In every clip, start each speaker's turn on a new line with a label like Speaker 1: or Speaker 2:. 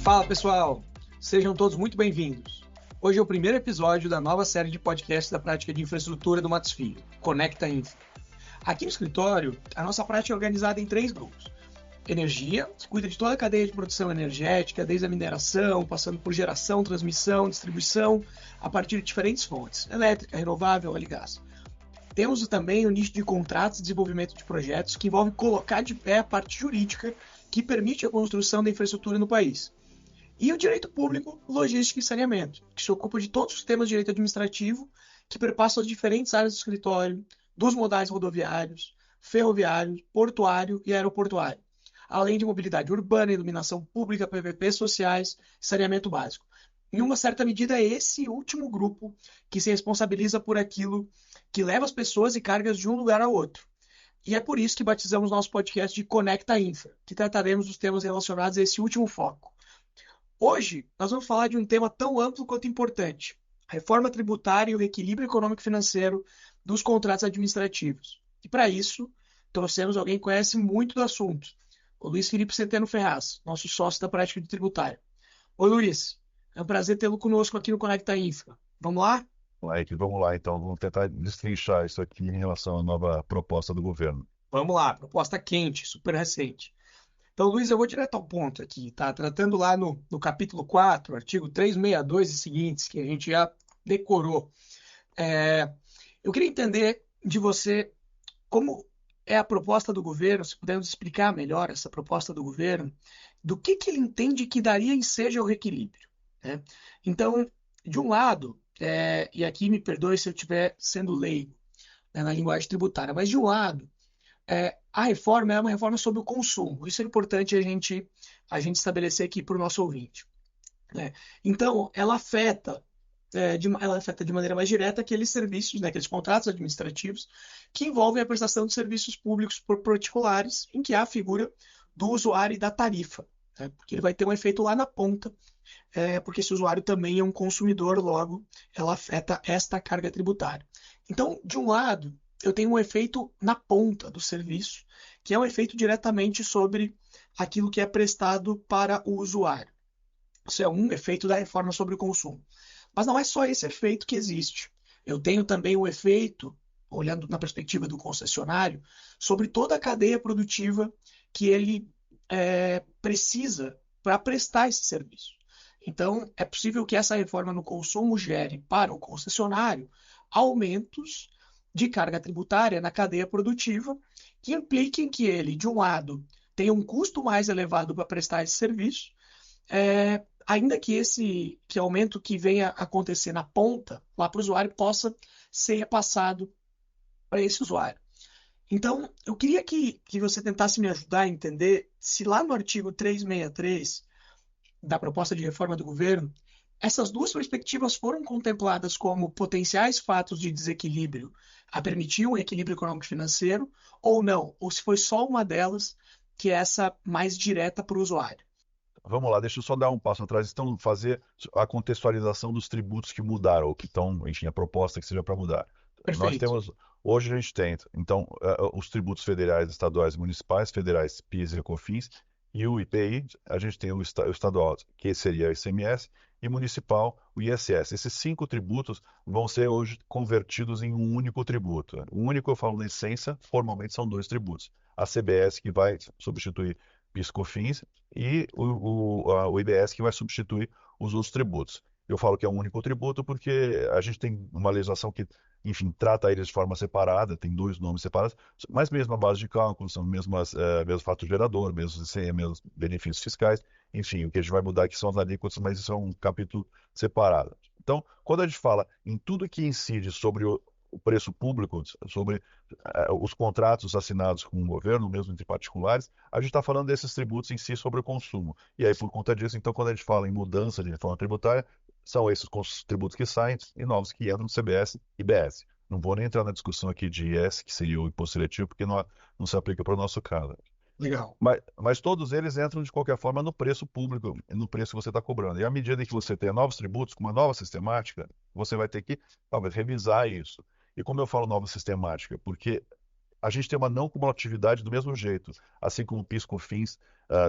Speaker 1: Fala pessoal, sejam todos muito bem-vindos. Hoje é o primeiro episódio da nova série de podcasts da prática de infraestrutura do Matos Filho, Conecta Infra. Aqui no escritório, a nossa prática é organizada em 3 grupos. Energia, que cuida de toda a cadeia de produção energética, desde a mineração, passando por geração, transmissão, distribuição, a partir de diferentes fontes, elétrica, renovável, óleo e gás. Temos também o nicho de contratos e desenvolvimento de projetos, que envolve colocar de pé a parte jurídica que permite a construção da infraestrutura no país. E o direito público, logística e saneamento, que se ocupa de todos os temas de direito administrativo que perpassam as diferentes áreas do escritório, dos modais rodoviários, ferroviário, portuário e aeroportuário, além de mobilidade urbana, iluminação pública, PVP sociais e saneamento básico. Em uma certa medida, é esse último grupo que se responsabiliza por aquilo que leva as pessoas e cargas de um lugar ao outro. E é por isso que batizamos nosso podcast de Conecta Infra, que trataremos dos temas relacionados a esse último foco. Hoje, nós vamos falar de um tema tão amplo quanto importante: a reforma tributária e o reequilíbrio econômico-financeiro dos contratos administrativos. E para isso, trouxemos alguém que conhece muito do assunto, o Luiz Felipe Centeno Ferraz, nosso sócio da prática de tributária. Oi, Luiz. É um prazer tê-lo conosco aqui no Conecta Infra. Vamos lá?
Speaker 2: Vamos lá, então, vamos tentar destrinchar isso aqui em relação à nova proposta do governo.
Speaker 1: Vamos lá, proposta quente, super recente. Então, Luiz, eu vou direto ao ponto aqui, tá? Tratando lá no capítulo 4, artigo 362 e seguintes, que a gente já decorou. Eu queria entender de você como é a proposta do governo, se pudermos explicar melhor essa proposta do governo, do que ele entende que daria e seja o reequilíbrio, né? Então, de um lado, e aqui me perdoe se eu estiver sendo leigo, né, na linguagem tributária, mas de um lado, a reforma é uma reforma sobre o consumo. Isso é importante a gente estabelecer aqui para o nosso ouvinte, né? Então, ela afeta de maneira mais direta aqueles serviços, né, aqueles contratos administrativos que envolvem a prestação de serviços públicos por particulares, em que há a figura do usuário e da tarifa, né? Porque ele vai ter um efeito lá na ponta, porque esse usuário também é um consumidor, logo ela afeta esta carga tributária. Então, de um lado, eu tenho um efeito na ponta do serviço, que é um efeito diretamente sobre aquilo que é prestado para o usuário. Isso é um efeito da reforma sobre o consumo. Mas não é só esse efeito que existe. Eu tenho também um efeito, olhando na perspectiva do concessionário, sobre toda a cadeia produtiva que ele precisa para prestar esse serviço. Então, é possível que essa reforma no consumo gere para o concessionário aumentos de carga tributária na cadeia produtiva que impliquem que ele, de um lado, tenha um custo mais elevado para prestar esse serviço, ainda que esse aumento que venha a acontecer na ponta, lá para o usuário, possa ser repassado para esse usuário. Então, eu queria que você tentasse me ajudar a entender se lá no artigo 363 da proposta de reforma do governo, essas duas perspectivas foram contempladas como potenciais fatos de desequilíbrio a permitir um equilíbrio econômico-financeiro ou não, ou se foi só uma delas, que é essa mais direta para o usuário.
Speaker 2: Vamos lá, deixa eu só dar um passo atrás. Então, fazer a contextualização dos tributos que mudaram, ou que estão, enfim, a proposta que seja para mudar. Nós
Speaker 1: Perfeito.
Speaker 2: temos, hoje a gente tem, então, os tributos federais, estaduais e municipais, federais, PIS e COFINS, e o IPI, a gente tem o estadual, que seria o ICMS, e municipal, o ISS. Esses 5 tributos vão ser hoje convertidos em um único tributo. O único, eu falo na essência, formalmente são 2 tributos. A CBS, que vai substituir PIS/COFINS, e o IBS, que vai substituir os outros tributos. Eu falo que é um único tributo porque a gente tem uma legislação que, enfim, trata eles de forma separada, tem 2 nomes separados, mas mesmo a base de cálculo, são mesmo fato gerador, mesmos benefícios fiscais, enfim, o que a gente vai mudar aqui são as alíquotas, mas isso é um capítulo separado. Então, quando a gente fala em tudo que incide sobre o preço público, sobre os contratos assinados com o governo, mesmo entre particulares, a gente está falando desses tributos em si sobre o consumo. E aí, por conta disso, então, quando a gente fala em mudança de reforma tributária, são esses tributos que saem e novos que entram no CBS e IBS. Não vou nem entrar na discussão aqui de IS, que seria o imposto seletivo, porque não se aplica para o nosso caso.
Speaker 1: Legal.
Speaker 2: Mas todos eles entram de qualquer forma no preço público, no preço que você está cobrando. E à medida que você tem novos tributos, com uma nova sistemática, você vai ter que talvez revisar isso. E como eu falo nova sistemática? Porque a gente tem uma não cumulatividade do mesmo jeito. Assim como o PIS/COFINS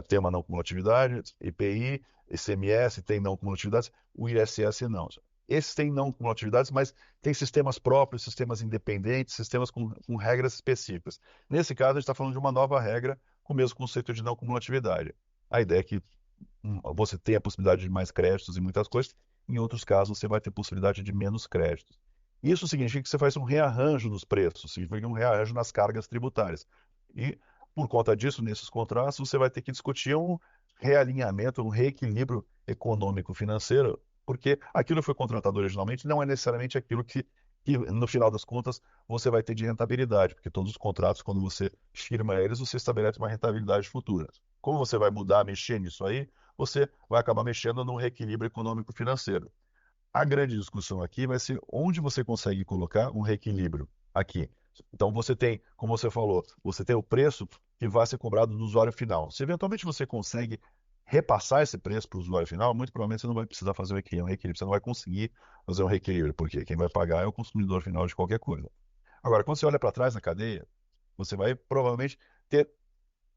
Speaker 2: tem uma não cumulatividade, IPI, ICMS tem não cumulatividades, o ISS não. Esses têm não cumulatividades, mas tem sistemas próprios, sistemas independentes, sistemas com regras específicas. Nesse caso, a gente está falando de uma nova regra com o mesmo conceito de não cumulatividade. A ideia é que você tem a possibilidade de mais créditos em muitas coisas, em outros casos você vai ter possibilidade de menos créditos. Isso significa que você faz um rearranjo nos preços, significa um rearranjo nas cargas tributárias. E, por conta disso, nesses contratos, você vai ter que discutir um realinhamento, um reequilíbrio econômico-financeiro, porque aquilo que foi contratado originalmente não é necessariamente aquilo que, no final das contas, você vai ter de rentabilidade, porque todos os contratos, quando você firma eles, você estabelece uma rentabilidade futura. Como você vai mudar, mexer nisso aí, você vai acabar mexendo no reequilíbrio econômico-financeiro. A grande discussão aqui vai ser onde você consegue colocar um reequilíbrio aqui. Então você tem, como você falou, você tem o preço que vai ser cobrado do usuário final. Se eventualmente você consegue repassar esse preço para o usuário final, muito provavelmente você não vai precisar fazer um reequilíbrio, você não vai conseguir fazer um reequilíbrio, porque quem vai pagar é o consumidor final de qualquer coisa. Agora, quando você olha para trás na cadeia, você vai provavelmente ter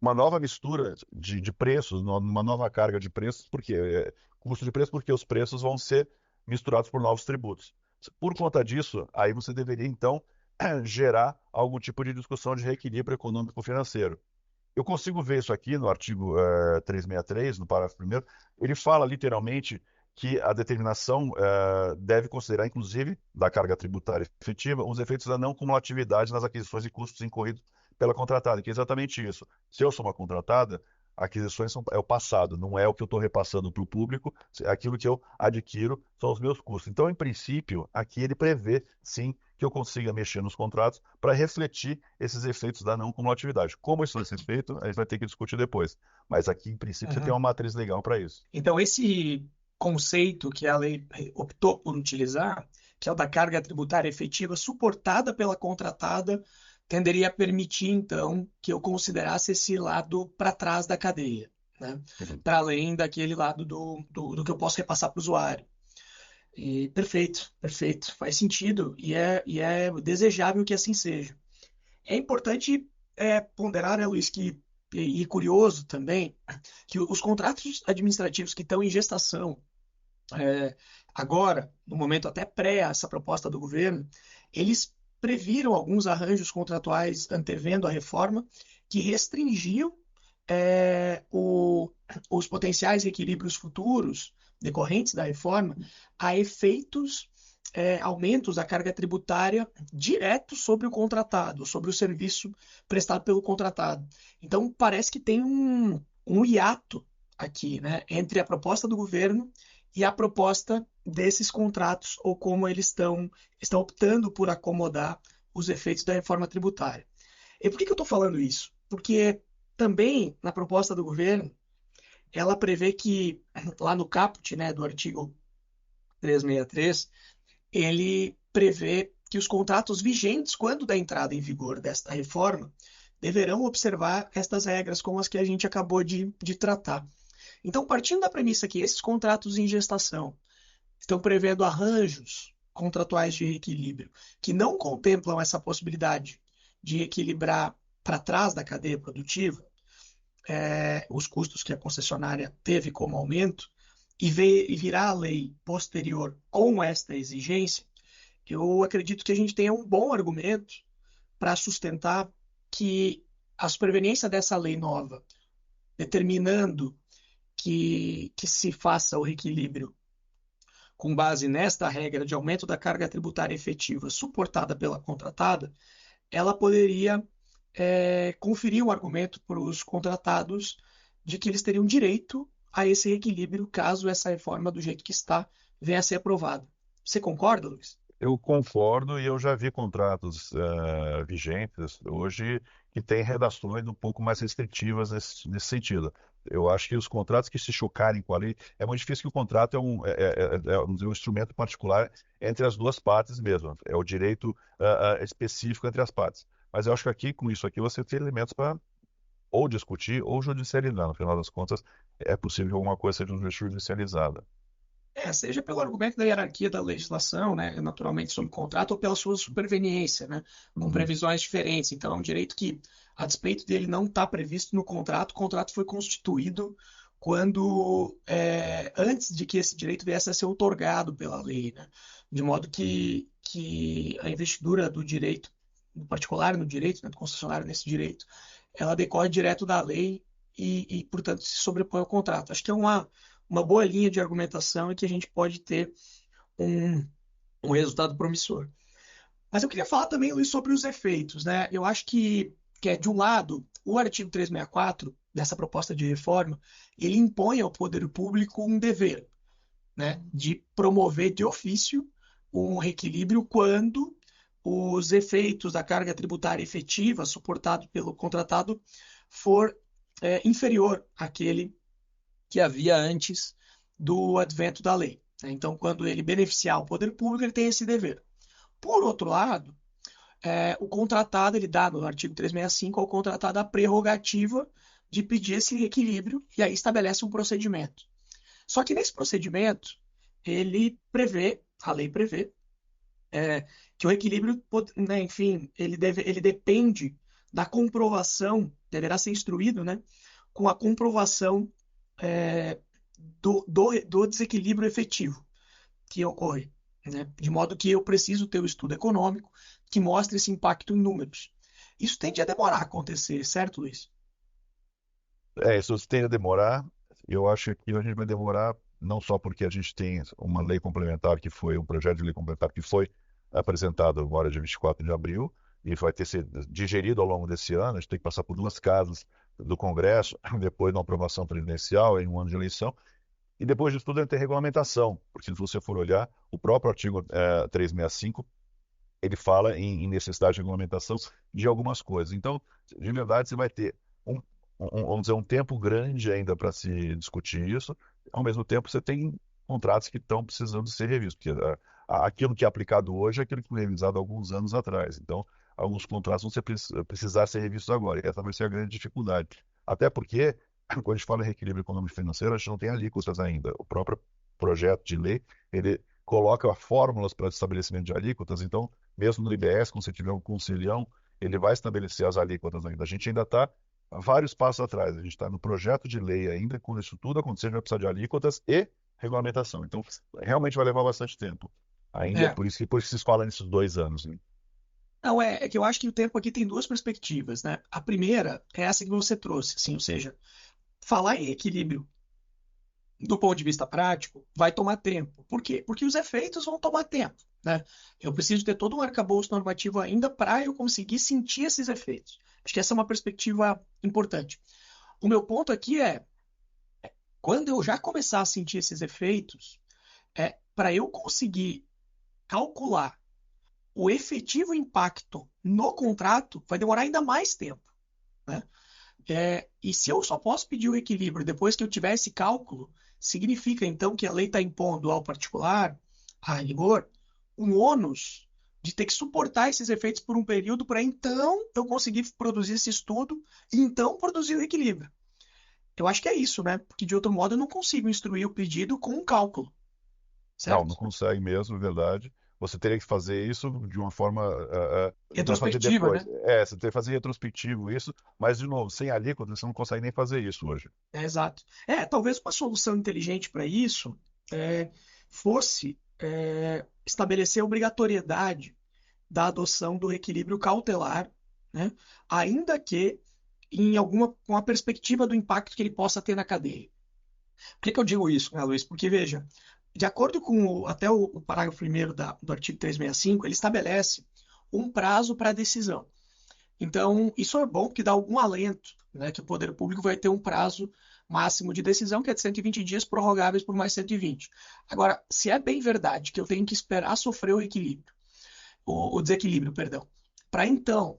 Speaker 2: uma nova mistura de preços, uma nova carga de preços, porque custo de preço, porque os preços vão ser misturados por novos tributos. Por conta disso, aí você deveria então gerar algum tipo de discussão de reequilíbrio econômico-financeiro. Eu consigo ver isso aqui no artigo 363, no parágrafo primeiro. Ele fala literalmente que a determinação deve considerar, inclusive, da carga tributária efetiva, os efeitos da não cumulatividade nas aquisições e custos incorridos pela contratada, que é exatamente isso. Se eu sou uma contratada, aquisições é o passado, não é o que eu estou repassando para o público, aquilo que eu adquiro são os meus custos. Então, em princípio, aqui ele prevê, sim, que eu consiga mexer nos contratos para refletir esses efeitos da não cumulatividade. Como isso vai ser feito, a gente vai ter que discutir depois. Mas aqui, em princípio, você tem
Speaker 1: Uhum.
Speaker 2: uma matriz legal para isso.
Speaker 1: Então, esse conceito que a lei optou por utilizar, que é o da carga tributária efetiva suportada pela contratada, tenderia a permitir, então, que eu considerasse esse lado para trás da cadeia, né?
Speaker 2: Uhum.
Speaker 1: Para além daquele lado do que eu posso repassar para o usuário. E perfeito, perfeito, faz sentido e é desejável que assim seja. É importante ponderar, né, Luiz, e curioso também, que os contratos administrativos que estão em gestação é, agora, no momento até pré essa proposta do governo, eles previram alguns arranjos contratuais antevendo a reforma que restringiam os potenciais equilíbrios futuros decorrentes da reforma a efeitos, aumentos da carga tributária direto sobre o contratado, sobre o serviço prestado pelo contratado. Então, parece que tem um hiato aqui, né, entre a proposta do governo e a proposta desses contratos, ou como eles estão optando por acomodar os efeitos da reforma tributária. E por que eu estou falando isso? Porque também na proposta do governo, ela prevê que, lá no caput, né, do artigo 363, ele prevê que os contratos vigentes, quando da entrada em vigor desta reforma, deverão observar estas regras como as que a gente acabou de tratar. Então, partindo da premissa que esses contratos em gestação estão prevendo arranjos contratuais de reequilíbrio que não contemplam essa possibilidade de equilibrar para trás da cadeia produtiva os custos que a concessionária teve como aumento e virar a lei posterior com esta exigência, eu acredito que a gente tenha um bom argumento para sustentar que a superveniência dessa lei nova, determinando que se faça o reequilíbrio com base nesta regra de aumento da carga tributária efetiva suportada pela contratada, ela poderia conferir um argumento para os contratados de que eles teriam direito a esse equilíbrio caso essa reforma, do jeito que está, venha a ser aprovada. Você concorda, Luiz?
Speaker 2: Eu concordo e eu já vi contratos vigentes hoje que têm redações um pouco mais restritivas nesse sentido. Eu acho que os contratos que se chocarem com a lei, é muito difícil que o contrato vamos dizer, um instrumento particular entre as duas partes mesmo. É o direito específico entre as partes. Mas eu acho que aqui, com isso aqui, você tem elementos para ou discutir ou judicializar. No final das contas, é possível que alguma coisa seja judicializada.
Speaker 1: Seja pelo argumento da hierarquia da legislação, né, naturalmente sobre contrato, ou pela sua superveniência, né, com
Speaker 2: Uhum.
Speaker 1: previsões diferentes. Então, é um direito que, a despeito dele não estar previsto no contrato, o contrato foi constituído quando, antes de que esse direito viesse a ser outorgado pela lei, né, de modo que a investidura do direito, do particular no direito, né, do concessionário nesse direito, ela decorre direto da lei portanto, se sobrepõe ao contrato. Acho que é uma boa linha de argumentação e que a gente pode ter um, um resultado promissor. Mas eu queria falar também, Luiz, sobre os efeitos, né? Eu acho que de um lado, o artigo 364 dessa proposta de reforma, ele impõe ao poder público um dever, né, de promover de ofício um reequilíbrio quando os efeitos da carga tributária efetiva suportado pelo contratado for inferior àquele que havia antes do advento da lei. Então, quando ele beneficiar o poder público, ele tem esse dever. Por outro lado, o contratado, ele dá no artigo 365 ao contratado a prerrogativa de pedir esse reequilíbrio e aí estabelece um procedimento. Só que nesse procedimento, a lei prevê, que o equilíbrio, né, enfim, ele depende da comprovação, deverá ser instruído, né, com a comprovação é, do desequilíbrio efetivo que ocorre, né? De modo que eu preciso ter o um estudo econômico que mostre esse impacto em números. Isso tende a demorar a acontecer, certo, Luiz?
Speaker 2: Isso tende a demorar. Eu acho que a gente vai demorar não só porque a gente tem uma lei complementar que foi, um projeto de lei complementar que foi apresentado agora dia 24 de abril e vai ter sido digerido ao longo desse ano. A gente tem que passar por duas casas do Congresso, depois de uma aprovação presidencial em um ano de eleição. E depois disso tudo vai ter regulamentação, porque se você for olhar, o próprio artigo 365 ele fala em necessidade de regulamentação de algumas coisas. Então, de verdade, você vai ter um, vamos dizer, um tempo grande ainda para se discutir isso. Ao mesmo tempo, você tem contratos que estão precisando ser revistos, porque aquilo que é aplicado hoje é aquilo que foi revisado há alguns anos atrás. Então, alguns contratos vão precisar ser revistos agora. E essa vai ser a grande dificuldade. Até porque, quando a gente fala em reequilíbrio econômico e financeiro, a gente não tem alíquotas ainda. O próprio projeto de lei, ele coloca fórmulas para estabelecimento de alíquotas, então mesmo no IBS, quando você tiver um conselhão, ele vai estabelecer as alíquotas ainda. A gente ainda está vários passos atrás. A gente está no projeto de lei ainda. Quando isso tudo acontecer, a gente vai precisar de alíquotas e regulamentação. Então, realmente vai levar bastante tempo. Ainda,
Speaker 1: É.
Speaker 2: por isso que se fala nesses 2 anos. Né?
Speaker 1: Não, é que eu acho que o tempo aqui tem duas perspectivas, né? A primeira é essa que você trouxe, assim, ou seja, falar em equilíbrio do ponto de vista prático vai tomar tempo. Por quê? Porque os efeitos vão tomar tempo, né? Eu preciso ter todo um arcabouço normativo ainda para eu conseguir sentir esses efeitos. Acho que essa é uma perspectiva importante. O meu ponto aqui é, quando eu já começar a sentir esses efeitos, para eu conseguir calcular o efetivo impacto no contrato, vai demorar ainda mais tempo, né? E se eu só posso pedir o equilíbrio depois que eu tiver esse cálculo, significa então que a lei está impondo ao particular, a rigor, um ônus de ter que suportar esses efeitos por um período para então eu conseguir produzir esse estudo e então produzir o equilíbrio. Eu acho que é isso, né? Porque de outro modo eu não consigo instruir o pedido com um cálculo,
Speaker 2: Não, não
Speaker 1: certo?
Speaker 2: consegue mesmo, é verdade. Você teria que fazer isso de uma forma. Você vai fazer
Speaker 1: Retrospectiva,
Speaker 2: depois.
Speaker 1: né?
Speaker 2: Você teria que fazer retrospectivo isso, mas, de novo, sem alíquota, você não consegue nem fazer isso hoje.
Speaker 1: Exato. Talvez uma solução inteligente para isso fosse estabelecer a obrigatoriedade da adoção do reequilíbrio cautelar, né? Ainda que com a perspectiva do impacto que ele possa ter na cadeia. Por que eu digo isso, né, Luiz? Porque, veja, de acordo com até o parágrafo primeiro do artigo 365, ele estabelece um prazo para a decisão. Então, isso é bom porque dá algum alento, né, que o poder público vai ter um prazo máximo de decisão, que é de 120 dias, prorrogáveis por mais 120. Agora, se é bem verdade que eu tenho que esperar sofrer o equilíbrio, o desequilíbrio, perdão, para então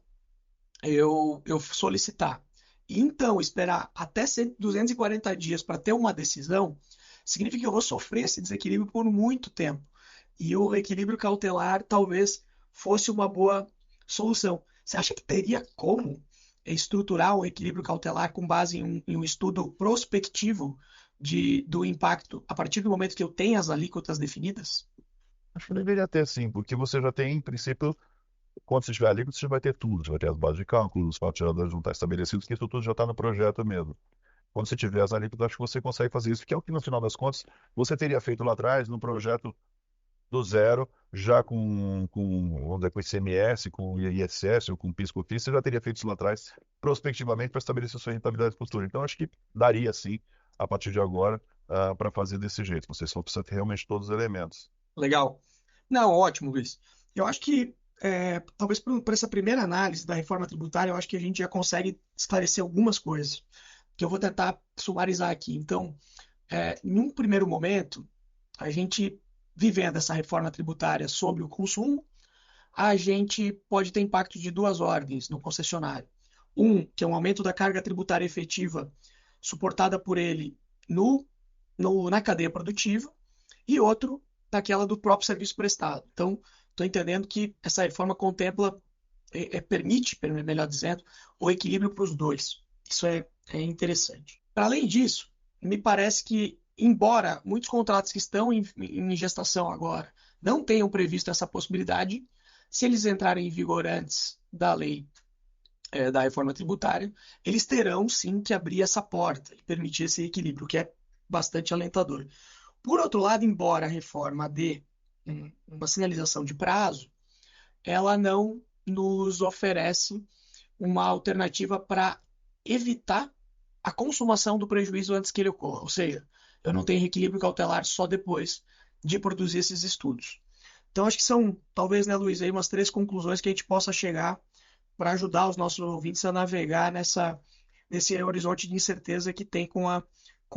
Speaker 1: eu solicitar, e então esperar até 240 dias para ter uma decisão, significa que eu vou sofrer esse desequilíbrio por muito tempo. E o equilíbrio cautelar talvez fosse uma boa solução. Você acha que teria como estruturar o equilíbrio cautelar com base em um estudo prospectivo do impacto a partir do momento que eu tenho as alíquotas definidas?
Speaker 2: Acho que deveria ter sim, porque você já tem, em princípio, quando você tiver alíquota, você vai ter tudo. Você vai ter as bases de cálculo, os fatos geradores vão estar estabelecidos, que isso tudo já está no projeto mesmo. Quando você tiver as alíquotas, acho que você consegue fazer isso, que é o que, no final das contas, você teria feito lá atrás, no projeto do zero, já vamos dizer, com ICMS, com ISS ou com PIS/COFINS, você já teria feito isso lá atrás, prospectivamente, para estabelecer sua rentabilidade futura. Então, acho que daria, sim, a partir de agora, para fazer desse jeito. Você só precisa ter realmente todos os elementos.
Speaker 1: Legal. Não, ótimo, Luiz. Eu acho que, talvez por essa primeira análise da reforma tributária, eu acho que a gente já consegue esclarecer algumas coisas, que eu vou tentar sumarizar aqui. Então, em um primeiro momento, a gente, vivendo essa reforma tributária sobre o consumo, a gente pode ter impacto de duas ordens no concessionário. Um, que é um aumento da carga tributária efetiva suportada por ele no, na cadeia produtiva, e outro, daquela do próprio serviço prestado. Então, estou entendendo que essa reforma contempla, permite, melhor dizendo, o equilíbrio para os dois. Isso é interessante. Para além disso, me parece que, embora muitos contratos que estão em gestação agora não tenham previsto essa possibilidade, se eles entrarem em vigor antes da lei, da reforma tributária, eles terão sim que abrir essa porta e permitir esse equilíbrio, que é bastante alentador. Por outro lado, embora a reforma dê uma sinalização de prazo, ela não nos oferece uma alternativa para evitar a consumação do prejuízo antes que ele ocorra. Ou seja, eu não tenho reequilíbrio cautelar só depois de produzir esses estudos. Então, acho que são, talvez, né, Luiz, aí umas 3 conclusões que a gente possa chegar para ajudar os nossos ouvintes a navegar nesse horizonte de incerteza que tem com a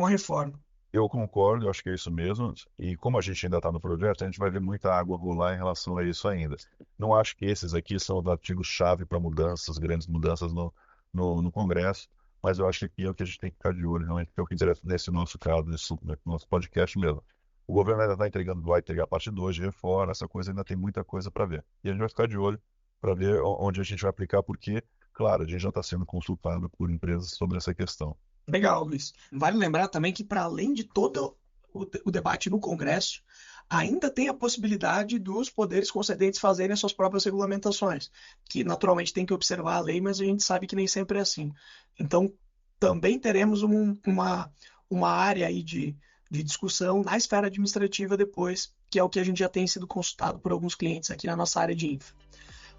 Speaker 1: reforma.
Speaker 2: Eu concordo, eu acho que é isso mesmo. E como a gente ainda está no projeto, a gente vai ver muita água rolar em relação a isso ainda. Não acho que esses aqui são os artigos-chave para mudanças, grandes mudanças no Congresso, mas eu acho que aqui é o que a gente tem que ficar de olho, realmente, que é o que interessa nesse nosso caso, nesse nosso podcast mesmo. O governo ainda está entregando, vai entregar a parte 2 de reforma, essa coisa ainda tem muita coisa para ver. E a gente vai ficar de olho para ver onde a gente vai aplicar, porque, claro, a gente já está sendo consultado por empresas sobre essa questão.
Speaker 1: Legal, Luiz. Vale lembrar também que, para além de todo o debate no Congresso, ainda tem a possibilidade dos poderes concedentes fazerem as suas próprias regulamentações, que naturalmente tem que observar a lei, mas a gente sabe que nem sempre é assim. Então, também teremos uma área aí de discussão na esfera administrativa depois, que é o que a gente já tem sido consultado por alguns clientes aqui na nossa área de infra.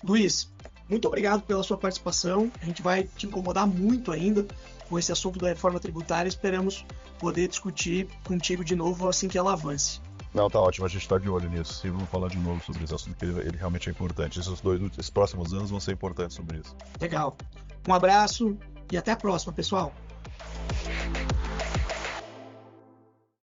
Speaker 1: Luiz, muito obrigado pela sua participação. A gente vai te incomodar muito ainda com esse assunto da reforma tributária. Esperamos poder discutir contigo de novo assim que ela avance.
Speaker 2: Não, tá ótimo, a gente está de olho nisso e vamos falar de novo sobre esse assunto, que ele realmente é importante. Esses próximos anos vão ser importantes sobre isso.
Speaker 1: Legal. Um abraço e até a próxima, pessoal.